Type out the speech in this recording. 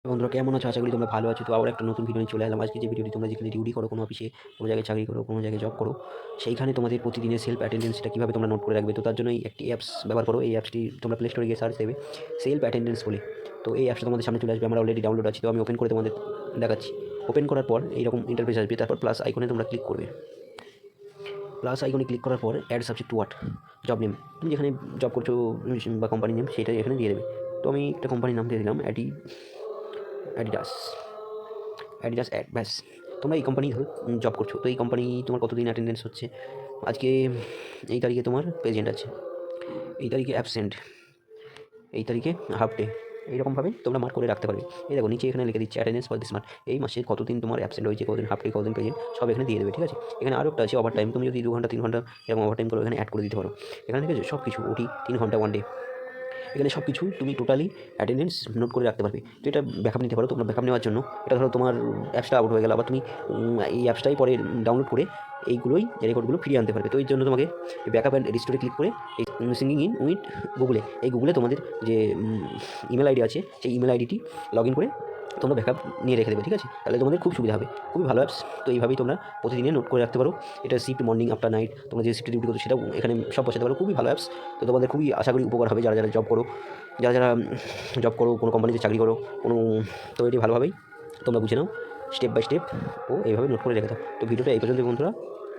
বন্ধুরা কেমন আছো? আশা করি তোমরা ভালো আছো। তো আবার একটা নতুন ভিডিও নিয়ে চলে এলাম। আজকে যে ভিডিওটি তোমরা যেখানে ডিউটি করো, কোনো অফিসে, কোনো জায়গায় চাকরি করো, কোনো জায়গায় জব করো, সেইখানে তোমাদের প্রতিদিনের সেলফ অ্যাটেন্ডেন্সটা কীভাবে তোমরা নোট করে রাখবে। তো তার জন্য একটি অ্যাপস ব্যবহার করো। এই অ্যাপসটি তোমরা প্লে স্টোরে গিয়ে সার্চ দেবে সেলফ অ্যাটেন্ডেন্স বলে। তো এই অ্যাপসটা তোমাদের সামনে চলে আসবে। আমার অলরেডি ডাউনলোড আছে, তো আমি ওপেন করে তোমাদের দেখাচ্ছি। ওপেন করার পর এইরকম ইন্টারফেস আসবে, তারপর প্লাস আইকনে তোমরা ক্লিক করবে। প্লাস আইকনে ক্লিক করার পর add subject to what, job name, তুমি যেখানে জব করছো বা কোম্পানি নেম সেটাই এখানে দিয়ে দেবে। তো আমি একটা কোম্পানির নাম দিয়ে দিলাম অ্যাডিডাস। অ্যাডিডাস অ্যাড, ব্যাস। তোমরা এই কোম্পানি ধরো জব করছো, তো এই কোম্পানি তোমার কতদিন অ্যাটেন্ডেন্স হচ্ছে। আজকে এই তারিখে তোমার প্রেজেন্ট আছে, এই তারিখে অ্যাবসেন্ট, এই তারিখে হাফ ডে, এইরকমভাবে তোমরা মার্ক করে রাখতে পারবে। এই দেখো নিচে এখানে লিখে দিচ্ছে অ্যাটেন্ডেন্স ফর দিস মান্থ, এই মাসে কতদিন তোমার অ্যাবসেন্ট হয়েছে, কতদিন হাফ ডে, কতদিন প্রেজেন্ট, সব এখানে দিয়ে দেবে। ঠিক আছে, এখানে আরও একটা আছে ওভার টাইম। তুমি যদি 2 ঘন্টা 3 ঘন্টা এরকম ওভার টাইম করো, এখানে অ্যাড করে দিতে পারো। এখানে ঠিক আছে সব কিছু, ওটি 3 ঘন্টা 1 ডে, এখানে সব কিছু তুমি টোটালি অ্যাটেন্ডেন্স নোট করে রাখতে পারবে। তো এটা ব্যাকআপ নিতে পারো। তোমরা ব্যাকআপ নেওয়ার জন্য, এটা ধরো তোমার অ্যাপসটা আউট হয়ে গেল, আবার তুমি এই অ্যাপসটাই পরে ডাউনলোড করে এইগুলোই রেকর্ডগুলো ফিরিয়ে আনতে পারবে। তো এর জন্য তোমাকে ব্যাকআপ অ্যান্ড রিস্টোরে ক্লিক করে এই সিঙ্গিং ইন উইথ গুগলে, এই গুগলে তোমাদের যে ইমেল আইডি আছে সেই ইমেল আইডিটি লগ ইন করে তোমরা ব্যাকআপ নিয়ে রেখে দেবে। ঠিক আছে, তাহলে তোমাদের খুব সুবিধা হবে, খুবই ভালো অ্যাপস। তো এইভাবেই তোমরা প্রতিদিনে নোট করে রাখতে পারো। এটা শিফট মর্নিং আফটার নাইট, তোমরা যে শিফটে ডিউটি করো সেটাও এখানে সব বসাতে পারো। খুবই ভালো অ্যাপস। তো তোমাদের খুবই আশা করি উপকার হবে, যারা যারা জব করো, যারা যারা জব করো, কোনো কোম্পানিতে চাকরি করো, কোনো, তো এটি ভালোভাবেই তোমরা বুঝে নাও স্টেপ বাই স্টেপ, ও এইভাবে নোট করে রেখে দাও। তো ভিডিওটা এই পর্যন্ত বন্ধুরা।